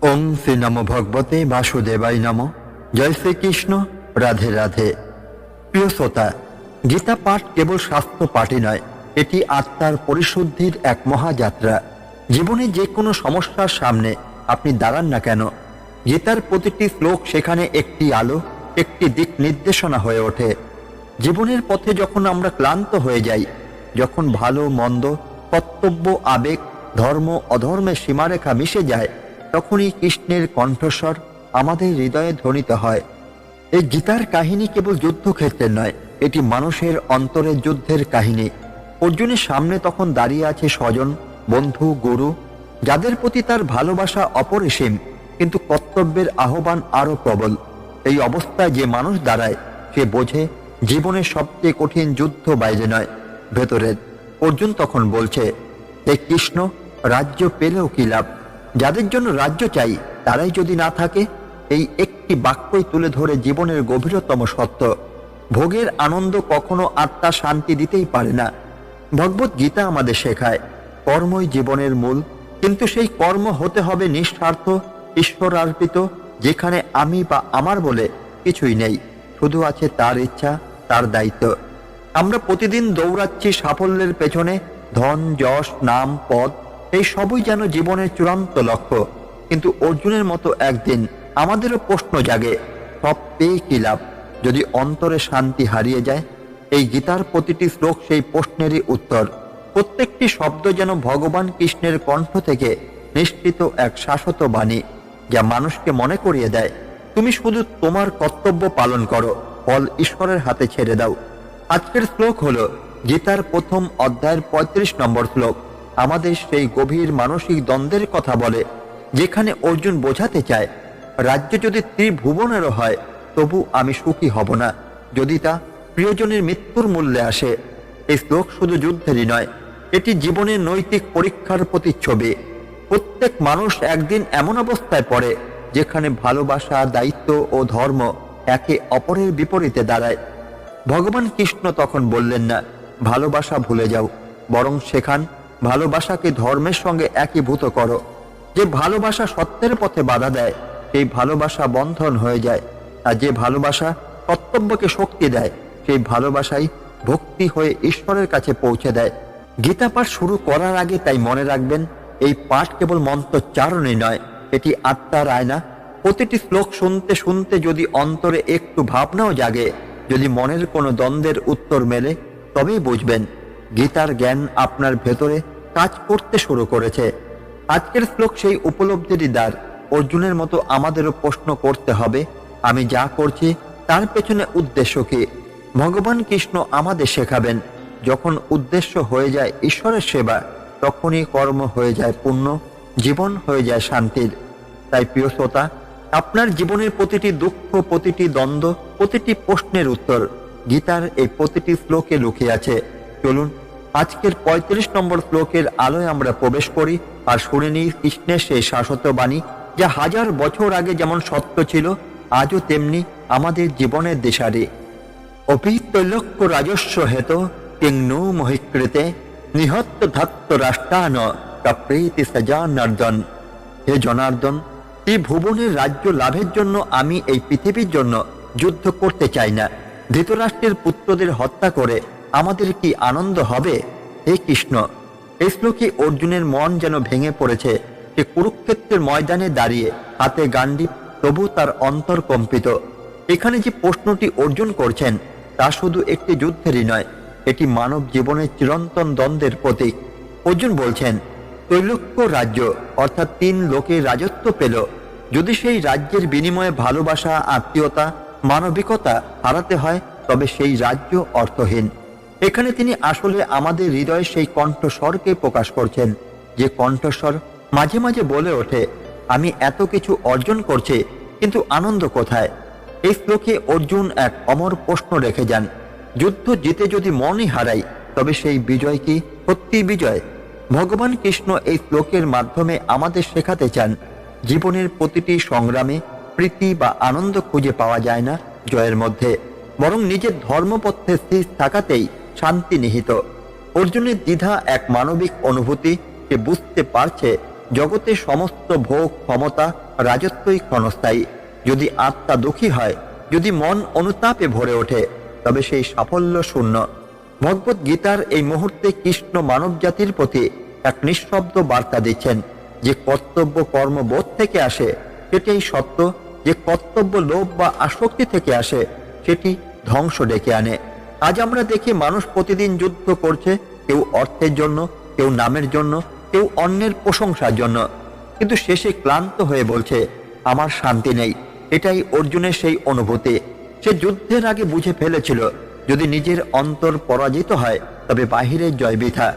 ওং শ্রী নম ভগবতে বাসুদেবাই নম। জয় শ্রীকৃষ্ণ। রাধে রাধে। প্রিয় শ্রোতা, গীতা পাঠ কেবল শাস্ত্র পাঠই নয়, এটি আত্মার পরিশুদ্ধির এক মহাযাত্রা। জীবনে যে কোনো সমস্যার সামনে আপনি দাঁড়ান না কেন, গীতার প্রতিটি শ্লোক সেখানে একটি আলো, একটি দিক নির্দেশনা হয়ে ওঠে। জীবনের পথে যখন আমরা ক্লান্ত হয়ে যাই, যখন ভালো মন্দ, কর্তব্য, আবেগ, ধর্ম অধর্মের সীমারেখা মিশে যায়, তখনই কৃষ্ণের কণ্ঠস্বর আমাদের হৃদয়ে ধ্বনিত হয়। এই গীতার কাহিনী কেবল যুদ্ধক্ষেত্রের নয়, এটি মানুষের অন্তরের যুদ্ধের কাহিনী। অর্জুনের সামনে তখন দাঁড়িয়ে আছে স্বজন, বন্ধু, গুরু, যাদের প্রতি তার ভালোবাসা অপরিসীম, কিন্তু কর্তব্যের আহ্বান আরও প্রবল। এই অবস্থায় যে মানুষ দাঁড়ায়, সে বোঝে জীবনের সবচেয়ে কঠিন যুদ্ধ বাইরে নয়, ভেতরের। অর্জুন তখন বলছে, হে কৃষ্ণ, রাজ্য পেলেও কি লাভ? যাদের জন্য রাজ্য চাই তারাই যদি না থাকে। এই একটি বাক্যই তুলে ধরে জীবনের গভীরতম সত্য। ভোগের আনন্দ কখনো আত্মা শান্তি দিতেই পারে না। ভগবত গীতা আমাদের শেখায় কর্মই জীবনের মূল, কিন্তু সেই কর্ম হতে হবে নিঃস্বার্থ, ঈশ্বরার্পিত, যেখানে আমি বা আমার বলে কিছুই নেই, শুধু আছে তার ইচ্ছা, তার দায়িত্ব। আমরা প্রতিদিন দৌড়াচ্ছি সাফল্যের পেছনে, ধন, যশ, নাম, পদ, এই সবই যেন জীবনের চূড়ান্ত লক্ষ্য। কিন্তু অর্জুনের মতো একদিন আমাদেরও প্রশ্ন জাগে, সব পেয়ে কি লাভ যদি অন্তরে শান্তি হারিয়ে যায়? এই গীতার প্রতিটি শ্লোক সেই প্রশ্নেরই উত্তর। প্রত্যেকটি শব্দ যেন ভগবান কৃষ্ণের কণ্ঠ থেকে নিঃসৃত এক শাশ্বত বাণী, যা মানুষকে মনে করিয়ে দেয়, তুমি শুধু তোমার কর্তব্য পালন করো, ফল ঈশ্বরের হাতে ছেড়ে দাও। আজকের শ্লোক হলো গীতার প্রথম অধ্যায়ের 35 নম্বর শ্লোক। আমাদের সেই গভীর মানসিক দ্বন্দ্বের কথা বলে, যেখানে অর্জুন বোঝাতে চায়, রাজ্য যদি ত্রিভুবনেরও হয় তবু আমি সুখী হব না, যদি তা প্রিয়জনের মৃত্যুর মূল্যে আসে। এই শ্লোক শুধু যুদ্ধেরই নয়, এটি জীবনের নৈতিক পরীক্ষার প্রতিচ্ছবি। প্রত্যেক মানুষ একদিন এমন অবস্থায় পড়ে যেখানে ভালোবাসা, দায়িত্ব ও ধর্ম একে অপরের বিপরীতে দাঁড়ায়। ভগবান কৃষ্ণ তখন বললেন না ভালোবাসা ভুলে যাও, বরং শেখান ভালোবাসাকে ধর্মের সঙ্গে একীভূত করো। যে ভালোবাসা সত্যের পথে বাধা দেয়, সেই ভালোবাসা বন্ধন হয়ে যায়। আর যে ভালোবাসা কর্তব্যকে শক্তি দেয়, সেই ভালোবাসাই ভক্তি হয়ে ঈশ্বরের কাছে পৌঁছে দেয়। গীতা পাঠ শুরু করার আগে তাই মনে রাখবেন, এই পাঠ কেবল মন্ত্রোচ্চারণই নয়, এটি আত্মার আয়না। প্রতিটি শ্লোক শুনতে শুনতে যদি অন্তরে একটু ভাবনাও জাগে, যদি মনের কোনো দ্বন্দ্বের উত্তর মেলে, তবেই বুঝবেন গীতার জ্ঞান আপনার ভেতরে কাজ করতে শুরু করেছে। আজকের শ্লোক সেই উপলব্ধিরই দ্বার। অর্জুনের মতো আমাদেরও প্রশ্ন করতে হবে, আমি যা করছি তার পেছনে উদ্দেশ্য কি? ভগবান কৃষ্ণ আমাদের শেখাবেন, যখন উদ্দেশ্য হয়ে যায় ঈশ্বরের সেবা, তখনই কর্ম হয়ে যায় পুণ্য, জীবন হয়ে যায় শান্তির। তাই প্রিয় শ্রোতা, আপনার জীবনের প্রতিটি দুঃখ, প্রতিটি দ্বন্দ্ব, প্রতিটি প্রশ্নের উত্তর গীতার এই প্রতিটি শ্লোকে লুকিয়ে আছে। চলুন আজকের 35 নম্বর শ্লোকের আলোয় আমরা প্রবেশ করি আর শুনে নিই কৃষ্ণের সেই শাশ্বত বাণী, যা হাজার বছর আগে যেমন সত্য ছিল, আজও তেমনি আমাদের জীবনের দিশারি। অপি তৈলক্য রাজস্ব হেত কিংনু মহিকৃতে নিহত্ত ধাত্ত রাষ্ট্রান প্রীতি সজানর্দন। হে জনার্দন, এই ভুবনের রাজ্য লাভের জন্য আমি এই পৃথিবীর জন্য যুদ্ধ করতে চাই না। ধৃতরাষ্ট্রের পুত্রদের হত্যা করে আমাদের কি আনন্দ হবে? হে কৃষ্ণ, এই শ্লোকে অর্জুনের মন যেন ভেঙে পড়েছে। সে কুরুক্ষেত্রের ময়দানে দাঁড়িয়ে, হাতে গান্ডীব, তবু তার অন্তর কম্পিত। এখানে যে প্রশ্নটি অর্জুন করছেন, তা শুধু একটি যুদ্ধেরই নয়, এটি মানব জীবনের চিরন্তন দ্বন্দ্বের প্রতীক। অর্জুন বলছেন, তৈলক্য রাজ্য অর্থাৎ 3 লোকের রাজত্ব পেল, যদি সেই রাজ্যের বিনিময়ে ভালোবাসা, আত্মীয়তা, মানবিকতা হারাতে হয়, তবে সেই রাজ্য অর্থহীন। এখানে তিনি আসলে আমাদের হৃদয়ের সেই কণ্ঠস্বরকে প্রকাশ করছেন, যে কণ্ঠস্বর মাঝে মাঝে বলে ওঠে, আমি এত কিছু অর্জন করছি, কিন্তু আনন্দ কোথায়? এই শ্লোকে অর্জুন এক অমর প্রশ্ন রেখে যান, যুদ্ধ জিতে যদি মনই হারাই, তবে সেই বিজয় কি সত্যি বিজয়? ভগবান কৃষ্ণ এই শ্লোকের মাধ্যমে আমাদের শেখাতে চান, জীবনের প্রতিটি সংগ্রামে প্রীতি বা আনন্দ খুঁজে পাওয়া যায় না জয়ের মধ্যে, বরং নিজের ধর্মপথে স্থির থাকাতেই শান্তি নিহিত। অর্জুনের দ্বিধা এক মানবিক অনুভূতি। সে বুঝতে পারছে জগতে সমস্ত ভোগ, ক্ষমতা, রাজত্বই ক্ষণস্থায়ী। যদি আত্মা দুঃখী হয়, যদি মন অনুতাপে ভরে ওঠে, তবে সেই সাফল্য শূন্য। ভগবত গীতার এই মুহূর্তে কৃষ্ণ মানব জাতির প্রতি এক নিঃশব্দ বার্তা দিচ্ছেন। যে কর্তব্য কর্মবোধ থেকে আসে সেটাই সত্য, যে কর্তব্য লোভ বা আসক্তি থেকে আসে সেটি ধ্বংস ডেকে আনে। আজ আমরা দেখি মানুষ প্রতিদিন যুদ্ধ করছে, কেউ অর্থের জন্য, কেউ নামের জন্য, কেউ অন্যের প্রশংসার জন্য, কিন্তু শেষে ক্লান্ত হয়ে বলছে আমার শান্তি নেই। এটাই অর্জুনের সেই অনুভূতি। সে যুদ্ধের আগে বুঝে ফেলেছিল যদি নিজের অন্তর পরাজিত হয় তবে বাহিরের জয় বৃথা।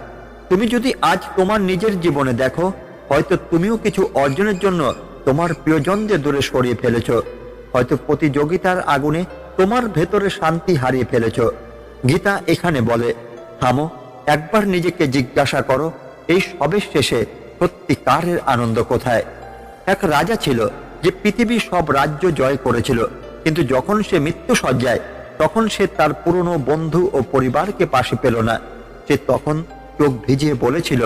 তুমি যদি আজ তোমার নিজের জীবনে দেখো, হয়তো তুমিও কিছু অর্জনের জন্য তোমার প্রিয়জনদের দূরে সরিয়ে ফেলেছ, হয়তো প্রতিযোগিতার আগুনে তোমার ভেতরে শান্তি হারিয়ে ফেলেছ। গীতা এখানে বলে, থামো, একবার নিজেকে জিজ্ঞাসা করো, এই সবের শেষে সত্যিকারের আনন্দ কোথায়? এক রাজা ছিল যে পৃথিবীর সব রাজ্য জয় করেছিল, কিন্তু যখন সে মৃত্যু সজ্জায়, তখন সে তার পুরনো বন্ধু ও পরিবারকে পাশে পেল না। সে তখন চোখ ভিজিয়ে বলেছিল,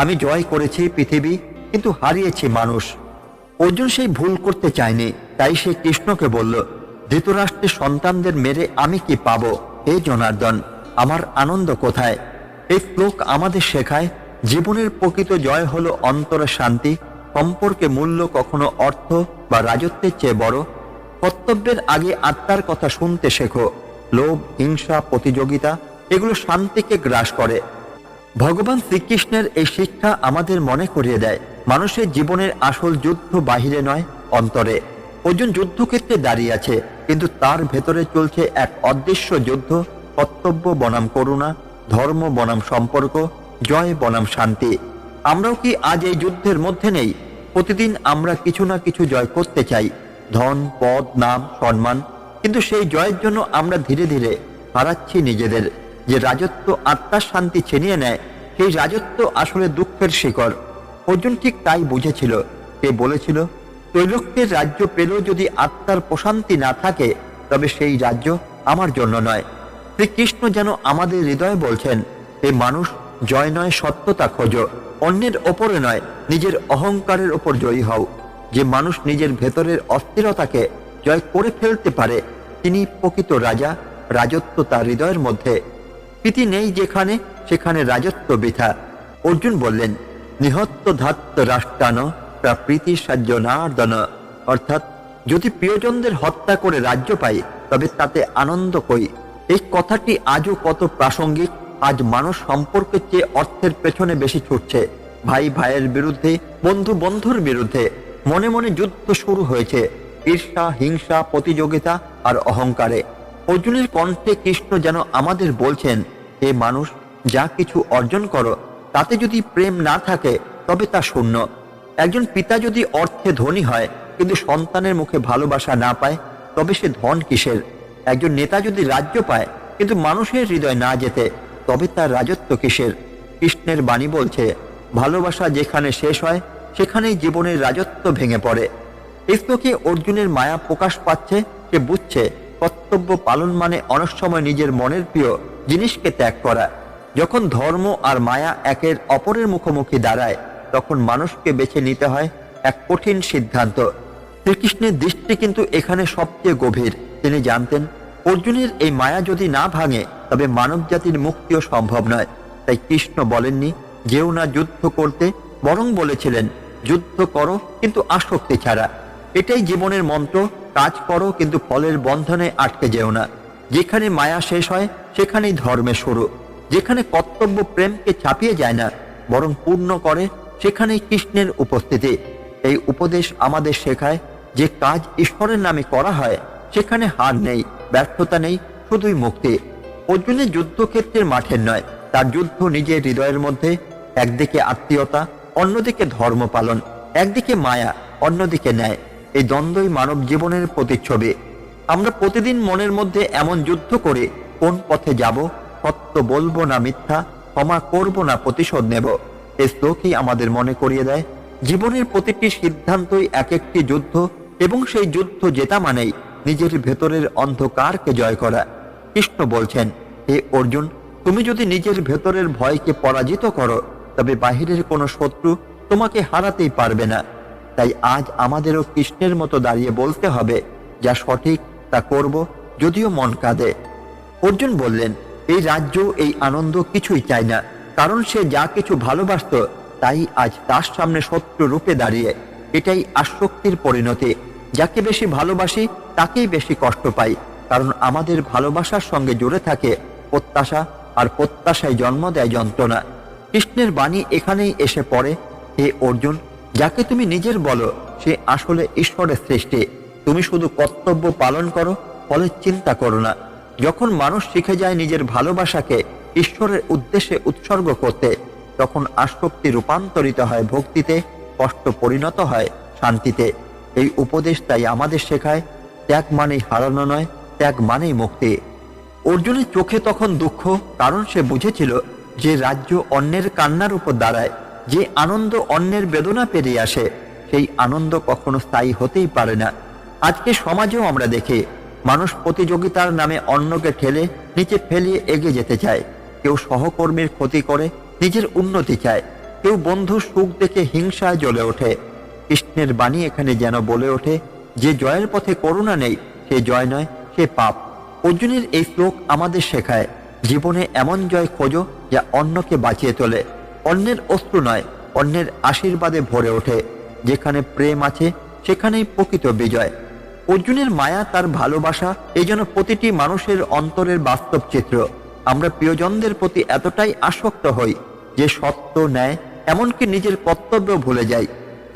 আমি জয় করেছি পৃথিবী, কিন্তু হারিয়েছি মানুষ। অর্জুন সেই ভুল করতে চায়নি, তাই সে কৃষ্ণকে বলল, ধৃতরাষ্ট্রের সন্তানদের মেরে আমি কি পাবো? হে জনার্দন, আমার আনন্দ কোথায়? এই শ্লোক আমাদের শেখায় জীবনের প্রকৃত জয় হলো অন্তরের শান্তি। সম্পর্কে মূল্য কখনো অর্থ বা রাজত্বের চেয়ে বড়। কর্তব্যের আগে আত্মার কথা শুনতে শেখো। লোভ, হিংসা, প্রতিযোগিতা এগুলো শান্তিকে গ্রাস করে। ভগবান শ্রীকৃষ্ণের এই শিক্ষা আমাদের মনে করিয়ে দেয়, মানুষের জীবনের আসল যুদ্ধ বাহিরে নয়, অন্তরে। অর্জুন যুদ্ধক্ষেত্রে দাঁড়িয়ে আছে, কিন্তু তার ভেতরে চলছে এক অদৃশ্য যুদ্ধ। কর্তব্য বনাম করুণা, ধর্ম বনাম সম্পর্ক, জয় বনাম শান্তি। আমরাও কি আজ এই যুদ্ধের মধ্যে নেই? প্রতিদিন আমরা কিছু না কিছু জয় করতে চাই, ধন, পদ, নাম, সম্মান, কিন্তু সেই জয়ের জন্য আমরা ধীরে ধীরে হারাচ্ছি নিজেদের। যে রাজত্ব আত্মার শান্তি ছিনিয়ে নেয়, সেই রাজত্ব আসলে দুঃখের শিকড়। অর্জুন ঠিক তাই বুঝেছিল। সে বলেছিল, ত্রৈলোক্যের রাজ্য পেলেও যদি আত্মার প্রশান্তি না থাকে, তবে সেই রাজ্য আমার জন্য নয়। শ্রীকৃষ্ণ যেন আমাদের হৃদয়ে বলছেন, হে মানুষ, জয় নয় সত্যতা খোঁজো, অন্যের ওপরে নয় নিজের অহংকারের ওপর জয়ী হও। যে মানুষ নিজের ভেতরের অস্থিরতাকে জয় করে ফেলতে পারে, তিনি প্রকৃত রাজা। রাজত্ব তার হৃদয়ের মধ্যে। প্রীতি নেই যেখানে, সেখানে রাজত্ব বৃথা। অর্জুন বললেন, নিহত্য ধাত্ত রাষ্ট্রান প্রীতি সাজ্জনার্দন, অর্থাৎ যদি প্রিয়জনদের হত্যা করে রাজ্য পাই, তবে তাতে আনন্দ কই। এই কথাটি আজও কত প্রাসঙ্গিক। আজ মানুষ সম্পর্কের চেয়ে অর্থের পেছনে বেশি ছুটছে। ভাই ভাইয়ের বিরুদ্ধে, বন্ধু বন্ধুর বিরুদ্ধে মনে মনে যুদ্ধ শুরু হয়েছে। ঈর্ষা, হিংসা, প্রতিযোগিতা আর অহংকারে। অর্জুনের কণ্ঠে কৃষ্ণ যেন আমাদের বলছেন, হে মানুষ, যা কিছু অর্জন করো তাতে যদি প্রেম না থাকে তবে তা শূন্য। একজন পিতা যদি অর্থে ধনী হয় কিন্তু সন্তানের মুখে ভালোবাসা না পায়, তবে সে ধন কিসের? একজন নেতা যদি রাজ্য পায় কিন্তু মানুষের হৃদয় না যেতে, তবে তার রাজত্ব কিসের? কৃষ্ণের বাণী বলছে, ভালোবাসা যেখানে শেষ হয় সেখানেই জীবনের রাজত্ব ভেঙে পড়ে। এই শ্লোকে অর্জুনের মায়া প্রকাশ পাচ্ছে। সে বুঝছে কর্তব্য পালন মানে অনেক সময় নিজের মনের প্রিয় জিনিসকে ত্যাগ করা। যখন ধর্ম আর মায়া একের অপরের মুখোমুখি দাঁড়ায়, তখন মানুষকে বেছে নিতে হয় এক কঠিন সিদ্ধান্ত। শ্রীকৃষ্ণের দৃষ্টি কিন্তু এখানে সবচেয়ে গভীর। তিনি জানতেন অর্জুনের এই মায়া যদি না ভাঙে, তবে মানব জাতির মুক্তিও সম্ভব নয়। তাই কৃষ্ণ বলেননি যেও না যুদ্ধ করতে, বরং বলেছিলেন যুদ্ধ করো কিন্তু আসক্তি ছাড়া। এটাই জীবনের মন্ত্র। কাজ করো কিন্তু ফলের বন্ধনে আটকে যেও না। যেখানে মায়া শেষ হয় সেখানেই ধর্মের শুরু। যেখানে কর্তব্য প্রেমকে ছাপিয়ে যায় না, বরং পূর্ণ করে, সেখানেই কৃষ্ণের উপস্থিতি। এই উপদেশ আমাদের শেখায় যে কাজ ঈশ্বরের নামে করা হয় সেখানে হার নেই, ব্যর্থতা নেই, শুধুই মুক্তি। অর্জুনের যুদ্ধক্ষেত্রের মাঠের নয়, তার যুদ্ধ নিজের হৃদয়ের মধ্যে। একদিকে আত্মীয়তা, অন্যদিকে ধর্ম পালন, একদিকে মায়া, অন্যদিকে ন্যায়। এই দ্বন্দ্বই মানব জীবনের প্রতিচ্ছবি। আমরা প্রতিদিন মনের মধ্যে এমন যুদ্ধ করে কোন পথে যাব, সত্য বলবো না মিথ্যা, ক্ষমা করব না প্রতিশোধ নেব। এই শ্লোকই আমাদের মনে করিয়ে দেয় জীবনের প্রতিটি সিদ্ধান্তই এক একটি যুদ্ধ, এবং সেই যুদ্ধ জেতা মানেই নিজের ভেতরের অন্ধকারকে জয় করা। কৃষ্ণ বলছেন, হে অর্জুন, তুমি যদি নিজের ভেতরের ভয়কে পরাজিত করো, তবে বাহিরের কোনো শত্রু তোমাকে হারাতেই পারবে না। তাই আজ আমাদেরও কৃষ্ণের মতো দাঁড়িয়ে বলতে হবে, যা সঠিক তা করব, যদিও মন কাঁদে। অর্জুন বললেন, এই রাজ্য, এই আনন্দ কিছুই চাই না, কারণ সে যা কিছু ভালোবাসত তাই আজ তার সামনে শত্রু রূপে দাঁড়িয়ে। এটাই আসক্তির পরিণতি। যাকে বেশি ভালোবাসি তাকেই বেশি কষ্ট পাই, কারণ আমাদের ভালোবাসার সঙ্গে জুড়ে থাকে প্রত্যাশা, আর প্রত্যাশায় জন্ম দেয় যন্ত্রণা। কৃষ্ণের বাণী এখানেই এসে পড়ে, হে অর্জুন, যাকে তুমি নিজের বলো সে আসলে ঈশ্বরের সৃষ্টি। তুমি শুধু কর্তব্য পালন করো, ফলের চিন্তা করো না। যখন মানুষ শিখে যায় নিজের ভালোবাসাকে ঈশ্বরের উদ্দেশ্যে উৎসর্গ করতে, তখন আসক্তি রূপান্তরিত হয় ভক্তিতে, কষ্ট পরিণত হয় শান্তিতে। এই উপদেশ তাই আমাদের শেখায়, ত্যাগ মানেই হারানো নয়, ত্যাগ মানেই মুক্তি। অর্জুনের চোখে তখন দুঃখ, কারণ সে বুঝেছিল যে রাজ্য অন্যের কান্নার উপর দাঁড়ায়, যে আনন্দ অন্যের বেদনা পেরিয়ে আসে, সেই আনন্দ কখনো স্থায়ী হতেই পারে না। আজকে সমাজেও আমরা দেখি, মানুষ প্রতিযোগিতার নামে অন্যকে ঠেলে নিচে ফেলিয়ে এগিয়ে যেতে চায়। কেউ সহকর্মীর ক্ষতি করে নিজের উন্নতি চায়, কেউ বন্ধুর সুখ দেখে হিংসায় জ্বলে ওঠে। কৃষ্ণের বাণী এখানে যেন বলে ওঠে, যে জয়ের পথে করুণা নেই সে জয় নয়, সে পাপ। অর্জুনের এই শ্লোক আমাদের শেখায়, জীবনে এমন জয় খোঁজো যা অন্যকে বাঁচিয়ে তোলে, অন্যের অশ্রু নয়, অন্যের আশীর্বাদে ভরে ওঠে। যেখানে প্রেম আছে সেখানেই প্রকৃত বিজয়। অর্জুনের মায়া, তার ভালোবাসা, এই যেন প্রতিটি মানুষের অন্তরের বাস্তব চিত্র। আমরা প্রিয়জনদের প্রতি এতটাই আসক্ত হই যে সত্য, ন্যায়, এমনকি নিজের কর্তব্য ভুলে যাই।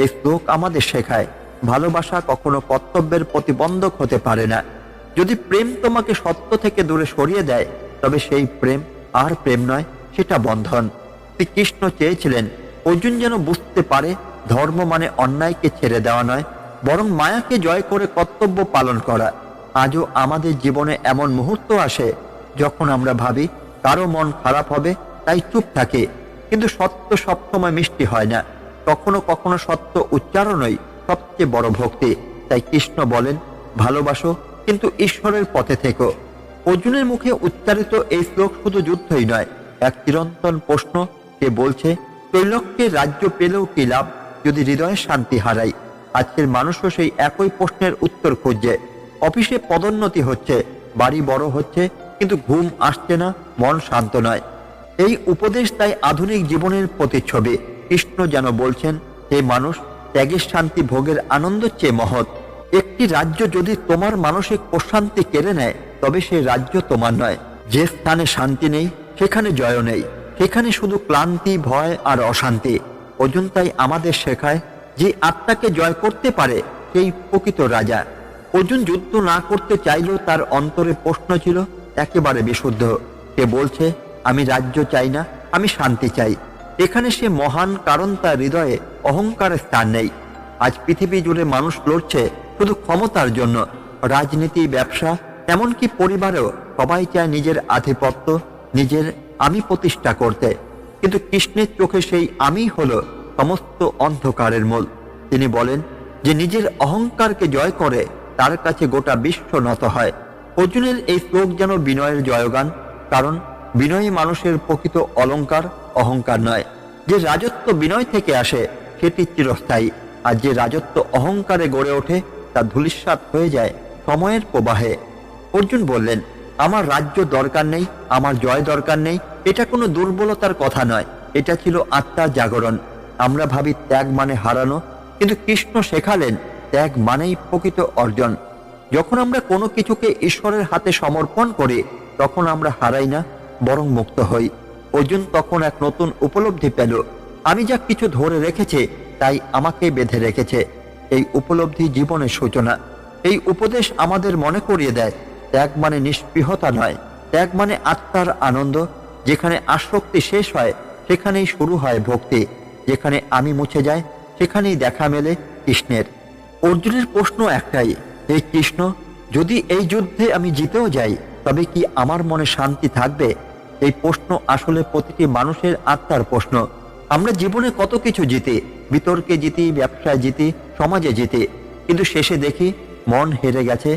এই শ্লোক আমাদের শেখায়, ভালোবাসা কখনো কর্তব্যের প্রতিবন্ধক হতে পারে না। যদি প্রেম তোমাকে সত্য থেকে দূরে সরিয়ে দেয়, তবে সেই প্রেম আর প্রেম নয়, সেটা বন্ধন। শ্রীকৃষ্ণ চেয়েছিলেন অর্জুন যেন বুঝতে পারে, ধর্ম মানে অন্যায়কে ছেড়ে দেওয়া নয়, বরং মায়াকে জয় করে কর্তব্য পালন করা। আজও আমাদের জীবনে এমন মুহূর্ত আসে যখন আমরা ভাবি কারো মন খারাপ হবে, তাই চুপ থাকে। কিন্তু সত্য সবসময় মিষ্টি হয় না। কখনো কখনো সত্য উচ্চারণই সবচেয়ে বড় ভক্তি। তাই কৃষ্ণ বলেন, ভালোবাসো কিন্তু ঈশ্বরের পথে থেকো। অর্জুনের মুখে উচ্চারিত এই শ্লোক শুধু যুদ্ধই নয়, এক চিরন্তন প্রশ্ন। সে বলছে, ত্রৈলোক্যের রাজ্য পেলেও কি লাভ যদি হৃদয়ে শান্তি হারাই? আজকের মানুষও সেই একই প্রশ্নের উত্তর খুঁজছে। অফিসে পদোন্নতি হচ্ছে, বাড়ি বড় হচ্ছে, কিন্তু ঘুম আসছে না, মন শান্ত নয়। এই উপদেশ তাই আধুনিক জীবনের প্রতিচ্ছবি। কৃষ্ণ যেন বলছেন, হে মানুষ, ত্যাগের শান্তি ভোগের আনন্দের চেয়ে মহৎ। একটি রাজ্য যদি তোমার মানসিক প্রশান্তি কেড়ে নেয়, তবে সেই রাজ্য তোমার নয়। যে স্থানে শান্তি নেই সেখানে জয় নেই, সেখানে শুধু ক্লান্তি, ভয় আর অশান্তি। অর্জুন তাই আমাদের শেখায়, যে আত্মাকে জয় করতে পারে সেই প্রকৃত রাজা। অর্জুন যুদ্ধ না করতে চাইলেও তার অন্তরে প্রশ্ন ছিল একেবারে বিশুদ্ধ। সে বলছে, আমি রাজ্য চাই না, আমি শান্তি চাই। এখানে সে মহান, কারণ তার হৃদয়ে অহংকারের স্থান নেই। আজ পৃথিবী জুড়ে মানুষ লড়ছে শুধু ক্ষমতার জন্য। রাজনীতি, ব্যবসা, এমনকি পরিবারেও সবাই চায় নিজের আধিপত্য, নিজের আমি প্রতিষ্ঠা করতে। কিন্তু কৃষ্ণের চোখে সেই আমি হলো সমস্ত অন্ধকারের মূল। তিনি বলেন, যে নিজের অহংকারকে জয় করে তার কাছে গোটা বিশ্ব নত হয়। অর্জুনের এই শ্লোক যেন বিনয়ের জয়গান, কারণ বিনয়ী মানুষের প্রকৃত অলংকার, অহংকার নয়। যে রাজত্ব বিনয় থেকে আসে সেটি চিরস্থায়ী, আর যে রাজত্ব অহংকারে গড়ে ওঠে তা ধূলিসাৎ হয়ে যায় সময়ের প্রবাহে। অর্জুন বললেন, আমার রাজ্য দরকার নেই, আমার জয় দরকার নেই। এটা কোনো দুর্বলতার কথা নয়, এটা ছিল আত্মার জাগরণ। আমরা ভাবি ত্যাগ মানে হারানো, কিন্তু কৃষ্ণ শেখালেন ত্যাগ মানেই প্রকৃত অর্জন। যখন আমরা কোনো কিছুকে ঈশ্বরের হাতে সমর্পণ করি, তখন আমরা হারাই না, বরং মুক্ত হই। অর্জুন তখন এক নতুন উপলব্ধি পেল, আমি যা কিছু ধরে রেখেছি তাই আমাকে বেঁধে রেখেছে। এই উপলব্ধি জীবনের সূচনা। এই উপদেশ আমাদের মনে করিয়ে দেয়, ত্যাগ মানে নিষ্পৃহতা নয়, ত্যাগ মানে আত্মার আনন্দ। যেখানে আসক্তি শেষ হয় সেখানেই শুরু হয় ভক্তি। যেখানে আমি মুছে যায় সেখানেই দেখা মেলে কৃষ্ণের। অর্জুনের প্রশ্ন একটাই, হে কৃষ্ণ, যদি এই যুদ্ধে আমি জিতেও যাই, তবে কি আমার মনে শান্তি থাকবে? এই প্রশ্ন আসলে প্রতিটি মানুষের আত্মার প্রশ্ন। আমরা জীবনে কত কিছু জিতি, বিতর্কে জিতি, ব্যবসায় জিতি, সমাজে জিতি, কিন্তু শেষে দেখি মন হেরে গেছে।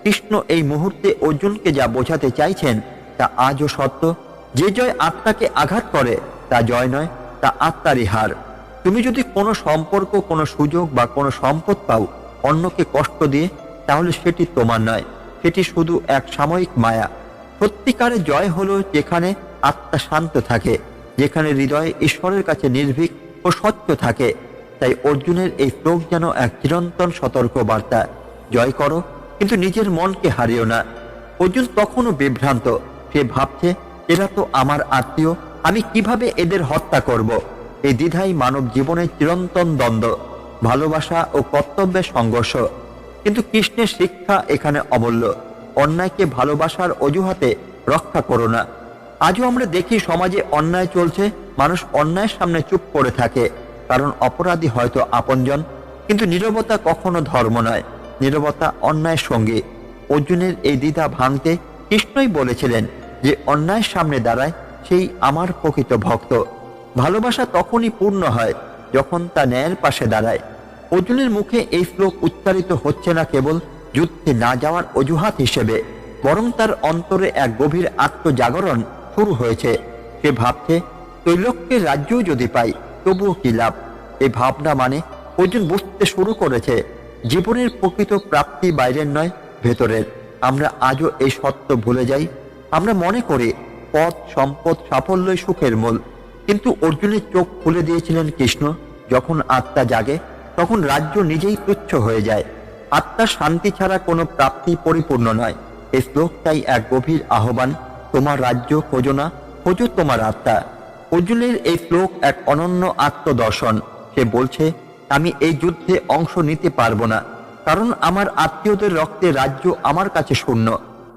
কৃষ্ণ এই মুহূর্তে অর্জুনকে যা বোঝাতে চাইছেন তা আজও সত্য। যে জয় আত্মাকে আঘাত করে তা জয় নয়, তা আত্মারই হার। তুমি যদি কোনো সম্পর্ক, কোনো সুযোগ বা কোনো সম্পদ পাও অন্যকে কষ্ট দিয়ে, তাহলে সেটি তোমার নয়, সেটি শুধু এক সাময়িক মায়া। সত্যিকারের জয় হলো যেখানে আত্মা শান্ত থাকে, যেখানে হৃদয় ঈশ্বরের কাছে নির্ভীক ও স্বচ্ছ থাকে। তাই অর্জুনের এই শ্লোক যেন এক চিরন্তন সতর্ক বার্তা। জয় করো, কিন্তু নিজের মনকে হারিও না। অর্জুন তখনও বিভ্রান্ত। সে ভাবছে, এরা তো আমার আত্মীয়, আমি কিভাবে এদের হত্যা করব? এই দ্বিধাই মানব জীবনের চিরন্তন দ্বন্দ্ব, ভালোবাসা ও কর্তব্যের সংঘর্ষ। কিন্তু কৃষ্ণের শিক্ষা এখানে অমূল্য। অন্যায়কে ভালোবাসার অজুহাতে রক্ষা করো না। আজও আমরা দেখি সমাজে অন্যায় চলছে, মানুষ অন্যায়ের সামনে চুপ করে থাকে, কারণ অপরাধী হয়তো আপনজন। কিন্তু নীরবতা কখনো ধর্ম নয়, নীরবতা অন্যায়ের সঙ্গী। অর্জুনের এই দ্বিধা ভাঙতে কৃষ্ণই বলেছিলেন যে অন্যায়ের সামনে দাঁড়ায় সেই আমার প্রকৃত ভক্ত। ভালোবাসা তখনই পূর্ণ হয় যখন তা ন্যায়ের পাশে দাঁড়ায়। অর্জুনের মুখে এই শ্লোক উচ্চারিত হচ্ছে না কেবল যুদ্ধে না যাওয়ার অজুহাত হিসেবে, বরং তার অন্তরে এক গভীর আত্মজাগরণ শুরু হয়েছে। সে ভাবছে, তৈলক্যের রাজ্যও যদি পাই তবুও কি লাভ? এই ভাবনা মানে অর্জুন বুঝতে শুরু করেছে জীবনের প্রকৃত প্রাপ্তি বাইরের নয়, ভেতরের। আমরা আজও এই সত্য ভুলে যাই। আমরা মনে করি পদ, সম্পদ, সাফল্যই সুখের মূল। কিন্তু অর্জুনের চোখ খুলে দিয়েছিলেন কৃষ্ণ। যখন আত্মা জাগে তখন রাজ্য নিজেই তুচ্ছ হয়ে যায়। আত্মার শান্তি ছাড়া কোনো প্রাপ্তি পরিপূর্ণ নয়। এই শ্লোকটাই এক গভীর আহ্বান। তোমার রাজ্য খোঁজো না, খোঁজো তোমার আত্মা। অর্জুনের এই শ্লোক এক অনন্য আত্মদর্শন। সে বলছে, আমি এই যুদ্ধে অংশ নিতে পারবো না, কারণ আমার আত্মীয়দের রক্তে রাজ্য আমার কাছে শূন্য।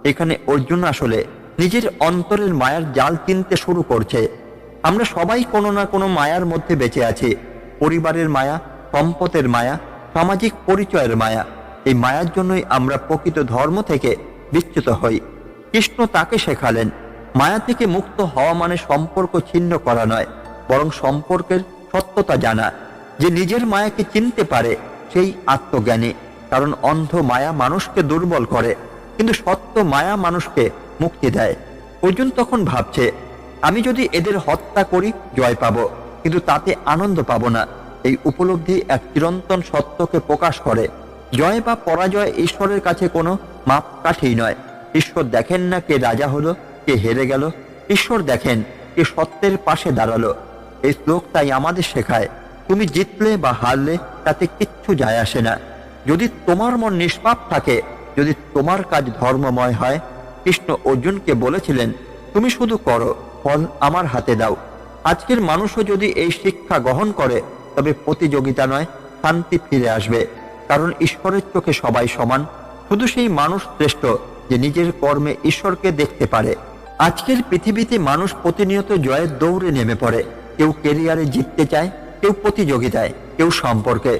এখানে অর্জুন আসলে নিজের অন্তরের মায়ার জাল চিনতে শুরু করছে। আমরা সবাই কোনো না কোনো মায়ার মধ্যে বেঁচে আছি। পরিবারের মায়া, সম্পদের মায়া, সামাজিক পরিচয়ের মায়া। এই মায়ার জন্যই আমরা প্রকৃত ধর্ম থেকে বিচ্যুত হই। কৃষ্ণ তাকে শেখালেন, মায়া থেকে মুক্ত হওয়া মানে সম্পর্ক ছিন্ন করা নয়, বরং সম্পর্কের সত্যতা জানা। যে নিজের মায়াকে চিনতে পারে সেই আত্মজ্ঞানী। কারণ অন্ধ মায়া মানুষকে দুর্বল করে, কিন্তু সত্য মায়া মানুষকে মুক্তি দেয়। অর্জুন তখন ভাবছে, আমি যদি এদের হত্যা করি জয় পাবো, কিন্তু তাতে আনন্দ পাবো না। এই উপলব্ধি এক চিরন্তন সত্যকে প্রকাশ করে। জয় বা পরাজয় ঈশ্বরের কাছে কোনো মাপকাঠি নয়। ঈশ্বর দেখেন না কে রাজা হলো, কে হেরে গেল। ঈশ্বর দেখেন কে সত্যের পাশে দাঁড়ালো। এই শ্লোক তাই আমাদের শেখায়, তুমি জিতলে বা হারলে তাতে কিচ্ছু যায় আসে না, যদি তোমার মন নিষ্পাপ থাকে, যদি তোমার কাজ ধর্মময় হয়। কৃষ্ণ অর্জুনকে বলেছিলেন, তুমি শুধু করো, ফল আমার হাতে দাও। আজকের মানুষও যদি এই শিক্ষা গ্রহণ করে, তবে প্রতিযোগিতা নয়, শান্তি ফিরে আসবে। কারণ ঈশ্বরের চোখে সবাই সমান। শুধু সেই মানুষ শ্রেষ্ঠ যে নিজের কর্মে ঈশ্বরকে দেখতে পারে। আজকের পৃথিবীতে মানুষ প্রতিনিয়ত জয়ের দৌড়ে নেমে পড়ে। কেউ কেরিয়ারে জিততে চায়, কেউ প্রতিযোগিতায়, কেউ সম্পর্কে।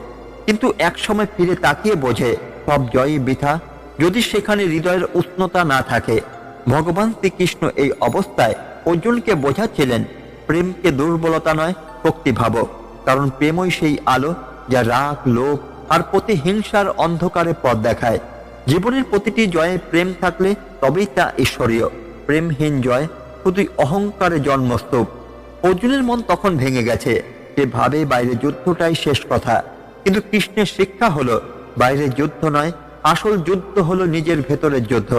কিন্তু একসময় ফিরে তাকিয়ে বোঝে সব জয়ই বৃথা, যদি সেখানে হৃদয়ের উষ্ণতা না থাকে। ভগবান শ্রীকৃষ্ণ এই অবস্থায় অর্জুনকে বোঝাচ্ছিলেন, প্রেমকে দুর্বলতা নয়, শক্তি ভাবো। কারণ প্রেমই সেই আলো যা রাগ, লোভ আর প্রতিহিংসার অন্ধকারে পথ দেখায়। জীবনের প্রতিটি জয়ে প্রেম থাকলে তবেই তা ঈশ্বরীয়। প্রেমহীন জয় শুধুই অহংকারে জন্মস্তূপ। অর্জুনের মন তখন ভেঙে গেছে। সে ভাবে বাইরে যুদ্ধটাই শেষ কথা। কিন্তু কৃষ্ণের শিক্ষা হলো, বাইরের যুদ্ধ নয়, আসল যুদ্ধ হলো নিজের ভেতরের যুদ্ধ।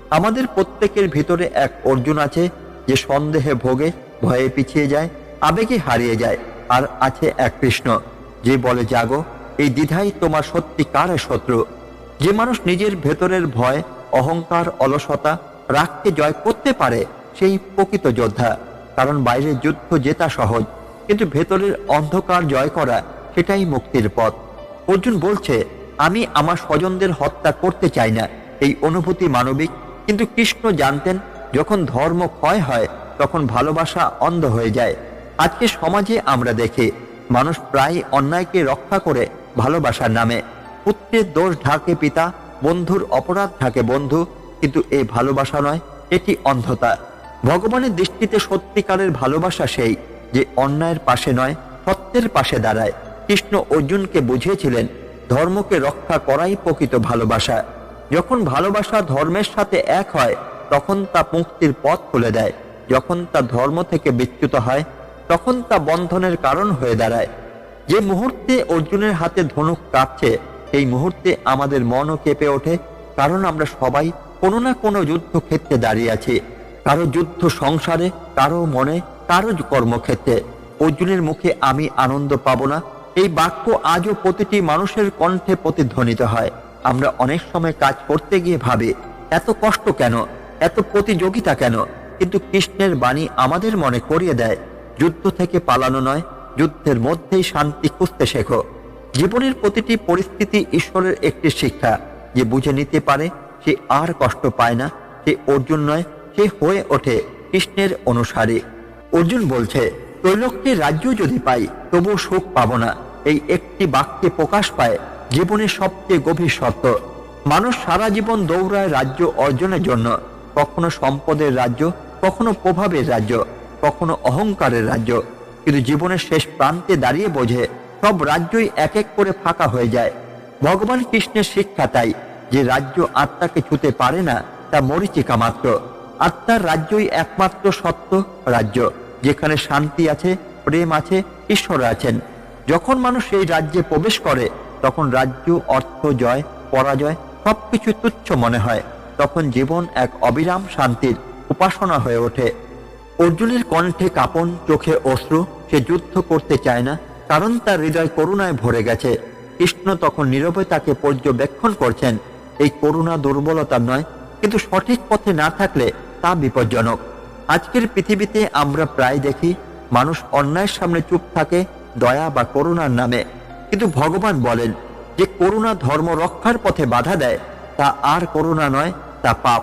আমাদের প্রত্যেকের ভিতরে এক অর্জুন আছে, যে সন্দেহে ভোগে, ভয়ে পিছিয়ে যায়, আবেগে হারিয়ে যায়। আর আছে এক কৃষ্ণ, যে বলে জাগো, এই দ্বিধাই তোমার সত্যিকারের শত্রু। যে মানুষ নিজের ভেতরের ভয়, অহংকার, অলসতা, রাগকে জয় করতে পারে, সেই প্রকৃত যোদ্ধা। কারণ বাইরের যুদ্ধ জেতা সহজ, কিন্তু ভেতরের অন্ধকার জয় করা সেটাই মুক্তির পথ। অর্জুন বলছে, আমি আমার স্বজনদের হত্যা করতে চাই না। এই অনুভূতি মানবিক, কিন্তু কৃষ্ণ জানতেন যখন ধর্ম ক্ষয় হয় তখন ভালোবাসা অন্ধ হয়ে যায়। আজকে সমাজে আমরা দেখি মানুষ প্রায় অন্যায়কে রক্ষা করে ভালোবাসার নামে। পুত্রের দোষ ঢাকে পিতা, বন্ধুর অপরাধ ঢাকে বন্ধু। কিন্তু এই ভালোবাসা নয়, এটি অন্ধতা। ভগবানের দৃষ্টিতে সত্যিকারের ভালোবাসা সেই যে অন্যায়ের পাশে নয়, সত্যের পাশে দাঁড়ায়। কৃষ্ণ অর্জুনকে বুঝিয়েছিলেন, ধর্মকে রক্ষা করাই প্রকৃত ভালোবাসা। যখন ভালোবাসা ধর্মের সাথে এক হয়, তখন তা মুক্তির পথ খুলে দেয়। যখন তা ধর্ম থেকে বিচ্যুত হয়, তখন তা বন্ধনের কারণ হয়ে দাঁড়ায়। যে মুহূর্তে অর্জুনের হাতে ধনুক কাঁপছে সেই মুহূর্তে আমাদের মনও কেঁপে ওঠে, কারণ আমরা সবাই কোনো না কোনো যুদ্ধক্ষেত্রে দাঁড়িয়ে আছি। কারো যুদ্ধ সংসারে, কারো মনে, কারো কর্মক্ষেত্রে। অর্জুনের মুখে আমি আনন্দ পাবো না, এই বাক্য আজও প্রতিটি মানুষের কণ্ঠে প্রতিধ্বনিত হয়। আমরা অনেক সময় কাজ করতে গিয়ে ভাবি, এত কষ্ট কেন, এত প্রতিযোগিতা কেন? কিন্তু কৃষ্ণের বাণী আমাদের মনে করিয়ে দেয়, যুদ্ধ থেকে পালানো নয়, যুদ্ধের মধ্যেই শান্তি খুঁজতে শেখো। জীবনের প্রতিটি পরিস্থিতি ঈশ্বরের একটি শিক্ষা। যে বুঝে নিতে পারে সে আর কষ্ট পায় না, সে অর্জুন নয়, সে হয়ে ওঠে কৃষ্ণের অনুসারী। অর্জুন বলছে, ত্রৈলোক্যের রাজ্য যদি পাই তবু সুখ পাবো না। এই একটি বাক্যে প্রকাশ পায় জীবনের সবচেয়ে গভীর সত্য। মানুষ সারা জীবন দৌড়ায় রাজ্য অর্জনের জন্য, কখনো সম্পদের রাজ্য, কখনো প্রভাবের রাজ্য, কখনো অহংকারের রাজ্য। কিন্তু জীবনের শেষ প্রান্তে দাঁড়িয়ে বোঝে সব রাজ্যই এক এক করে ফাঁকা হয়ে যায়। ভগবান কৃষ্ণের শিক্ষা তাই, যে রাজ্য আত্মাকে ছুঁতে পারে না তা মরীচিকা মাত্র। আত্মার রাজ্যই একমাত্র সত্য রাজ্য, যেখানে শান্তি আছে, প্রেম আছে, ঈশ্বর আছেন। যখন মানুষ এই রাজ্যে প্রবেশ করে তখন রাজ্য, অর্থ, জয়, পরাজয় সবকিছু তুচ্ছ মনে হয়। তখন জীবন এক অবিরাম শান্তির উপাসনা হয়ে ওঠে। অর্জুনের কণ্ঠে কাঁপন, চোখে অশ্রু। সে যুদ্ধ করতে চায় না, কারণ তার হৃদয় করুণায় ভরে গেছে। কৃষ্ণ তখন নীরবে তাকে পর্যবেক্ষণ করছেন। এই করুণা দুর্বলতা নয়, কিন্তু সঠিক পথে না থাকলে তা বিপজ্জনক। আজকের পৃথিবীতে আমরা প্রায় দেখি মানুষ অন্যায়ের সামনে চুপ থাকে দয়া বা করুণার নামে, কিন্তু ভগবান বলেন যে করুণা ধর্ম রক্ষার পথে বাধা দেয় তা আর করুণা নয়, তা পাপ।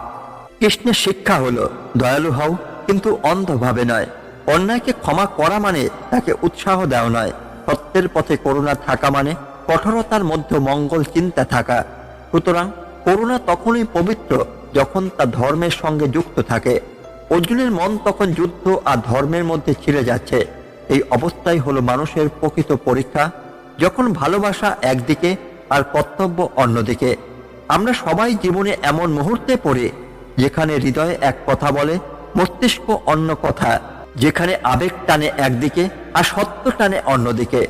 কৃষ্ণের শিক্ষা হলো দয়ালু হও, কিন্তু অন্ধভাবে নয়। অন্যায়কে ক্ষমা করা মানে তাকে উৎসাহ দেওয়া নয়। সত্যের পথে করুণা থাকা মানে কঠোরতার মধ্যে মঙ্গল চিন্তা থাকা। সুতরাং করুণা তখনই পবিত্র যখন তা ধর্মের সঙ্গে যুক্ত থাকে। অর্জুনের মন তখন যুদ্ধ আর ধর্মের মধ্যে ছিঁড়ে যাচ্ছে। এই অবস্থাই হলো মানুষের প্রকৃত পরীক্ষা, যখন ভালোবাসা একদিকে আর কর্তব্য অন্যদিকে। আমরা সবাই জীবনে এমন মুহূর্তে পড়ি যেখানে হৃদয় এক কথা বলে, মস্তিষ্ক অন্য কথা, যেখানে আবেগ টানে একদিকে আর সত্য টানে অন্যদিকে।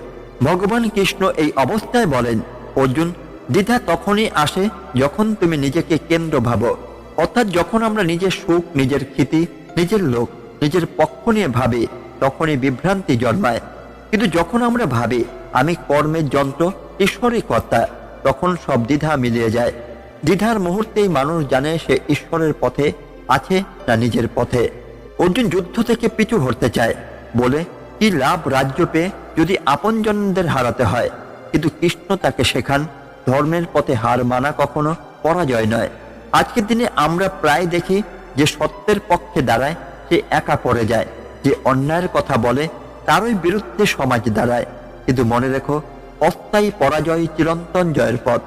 ভগবান কৃষ্ণ এই অবস্থায় বলেন, অর্জুন, দ্বিধা তখনই আসে যখন তুমি নিজেকে কেন্দ্র ভাবো। অর্থাৎ যখন আমরা নিজের সুখ, নিজের খ্যাতি, নিজের লোক, নিজের পক্ষ নিয়ে ভাবি, তখনই বিভ্রান্তি জন্মায়। কিন্তু যখন আমরা ভাবি আমি কর্মের যন্ত্র, ঈশ্বরই কর্তা, তখন সব দ্বিধা মিলিয়ে যায়। দ্বিধার মুহূর্তেই মানুষ জানে সে ঈশ্বরের পথে আছে না নিজের পথে। অর্জুন যুদ্ধ থেকে পিছু হটতে চায়, বলে কি লাভ রাজ্য পেয়ে যদি আপনজনদের হারাতে হয়। কিন্তু কৃষ্ণ তাকে শেখান, ধর্মের পথে হার মানা কখনো পরাজয় নয়। আজকের দিনে আমরা প্রায় দেখি যে সত্যের পক্ষে দাঁড়ায় সে একা পড়ে যায়, যে অন্যায়ের কথা বলে তারই বিরুদ্ধে সমাজ দাঁড়ায়। কিন্তু মনে রেখো, অস্থায়ী পরাজয় চিরন্তন জয়ের পথ।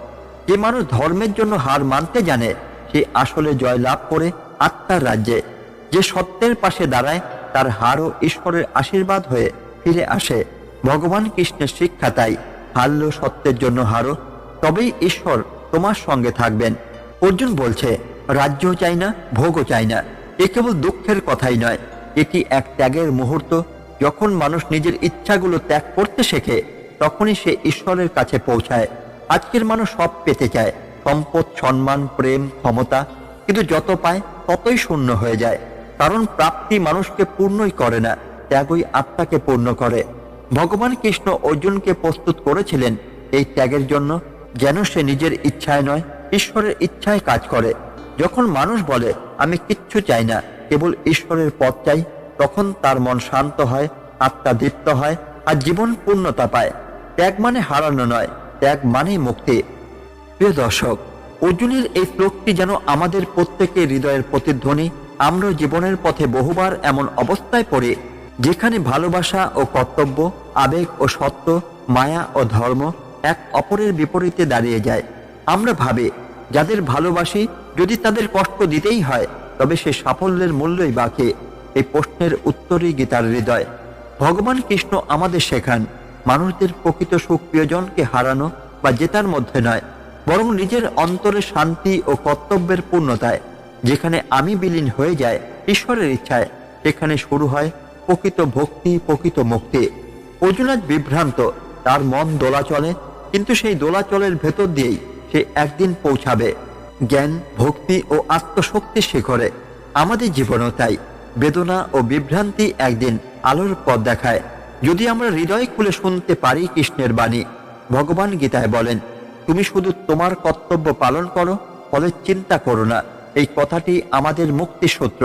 যে মানুষ ধর্মের জন্য হার মানতে জানে সে আসলে জয় লাভ করে আত্মার রাজ্যে। যে সত্যের পাশে দাঁড়ায় তার হারও ঈশ্বরের আশীর্বাদ হয়ে ফিরে আসে। ভগবান কৃষ্ণের শিক্ষা তাই, হারলো সত্যের জন্য হারো, তবেই ঈশ্বর তোমার সঙ্গে থাকবেন। অর্জুন বলছে, রাজ্য চাই না, ভোগও চাই না। এ কেবল দুঃখের কথাই নয়, এটি এক ত্যাগের মুহূর্ত। যখন মানুষ নিজের ইচ্ছাগুলো ত্যাগ করতে শেখে তখনই সে ঈশ্বরের কাছে পৌঁছায়। আজকের মানুষ সব পেতে চায়, সম্পদ, সম্মান, প্রেম, ক্ষমতা, কিন্তু যত পায় ততই শূন্য হয়ে যায়। কারণ প্রাপ্তি মানুষকে পূর্ণই করে না, ত্যাগই আত্মাকে পূর্ণ করে। ভগবান কৃষ্ণ অর্জুনকে প্রস্তুত করেছিলেন এই ত্যাগের জন্য, যেন সে নিজের ইচ্ছায় নয় ঈশ্বরের ইচ্ছায় কাজ করে। যখন মানুষ বলে আমি কিচ্ছু চাই না, কেবল ঈশ্বরের পথ চাই, তখন তার মন শান্ত হয়, আত্মা দীপ্ত হয়, আর জীবন পূর্ণতা পায়। ত্যাগ মানে হারানো নয়, ত্যাগ মানে মুক্তি। প্রিয় দর্শক, অর্জুনের এই শ্লোকটি যেন আমাদের প্রত্যেকের হৃদয়ের প্রতিধ্বনি। আমরা জীবনের পথে বহুবার এমন অবস্থায় পড়ি যেখানে ভালোবাসা ও কর্তব্য, আবেগ ও সত্য, মায়া ও ধর্ম এক অপরের বিপরীতে দাঁড়িয়ে যায়। আমরা ভাবি যাদের ভালোবাসি যদি তাদের কষ্ট দিতেই হয় তবে সে সাফল্যের মূল্যই বাকি। এই প্রশ্নের উত্তরই গীতার হৃদয়। ভগবান কৃষ্ণ আমাদের শেখান, মানুষদের প্রকৃত সুখ প্রিয়জনকে হারানো বা জেতার মধ্যে নয়, বরং নিজের অন্তরে শান্তি ও কর্তব্যের পূর্ণতায়। যেখানে আমি বিলীন হয়ে যায় ঈশ্বরের ইচ্ছায়, সেখানে শুরু হয় প্রকৃত ভক্তি, প্রকৃত মুক্তি। অর্জুন আজ বিভ্রান্ত, তার মন দোলাচলে, কিন্তু সেই দোলাচলের ভেতর দিয়েই সে একদিন পৌঁছাবে জ্ঞান, ভক্তি ও আত্মশক্তির শিখরে। আমাদের জীবনও তাই, বেদনা ও বিভ্রান্তি একদিন আলোর পথ দেখায়, যদি আমরা হৃদয় খুলে শুনতে পারি কৃষ্ণের বাণী। ভগবান গীতায় বলেন, তুমি শুধু তোমার কর্তব্য পালন করো, ফলে চিন্তা করো না। এই কথাটি আমাদের মুক্তির সূত্র।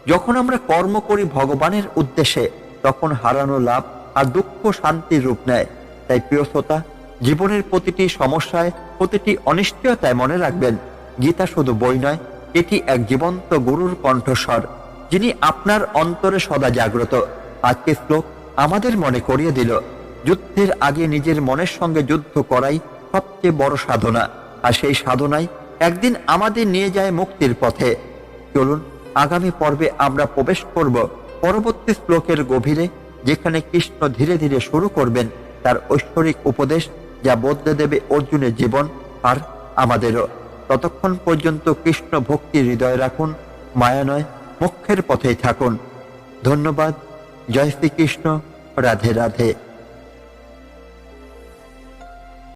যখন আমরা কর্ম করি ভগবানের উদ্দেশ্যে, তখন হারানো লাভ আর দুঃখ শান্তির রূপ নেয়। তাই প্রিয় শ্রোতা, জীবনের প্রতিটি সমস্যায়, প্রতিটি অনিশ্চয়তায় মনে রাখবেন, গীতা শুধু বই নয়, এটি এক জীবন্ত গুরুর কণ্ঠস্বর, যিনি আপনার অন্তরে সদা জাগ্রত। আজকের শ্লোক আমাদের মনে করিয়ে দিল, যুদ্ধের আগে নিজের মনের সঙ্গে যুদ্ধ করাই সবচেয়ে বড় সাধনা, আর সেই সাধনাই একদিন আমাদের নিয়ে যায় মুক্তির পথে। চলুন আগামী পর্বে আমরা প্রবেশ করব পরবর্তী শ্লোকের গভীরে, যেখানে কৃষ্ণ ধীরে ধীরে শুরু করবেন তার ঐশ্বরিক উপদেশ, যা বদলে দেবে অর্জুনের জীবন আর আমাদেরও। ততক্ষণ পর্যন্ত কৃষ্ণ ভক্তি হৃদয়ে রাখুন, মায়া নয় মোক্ষের পথেই থাকুন। ধন্যবাদ। জয় শ্রীকৃষ্ণ। রাধে রাধে।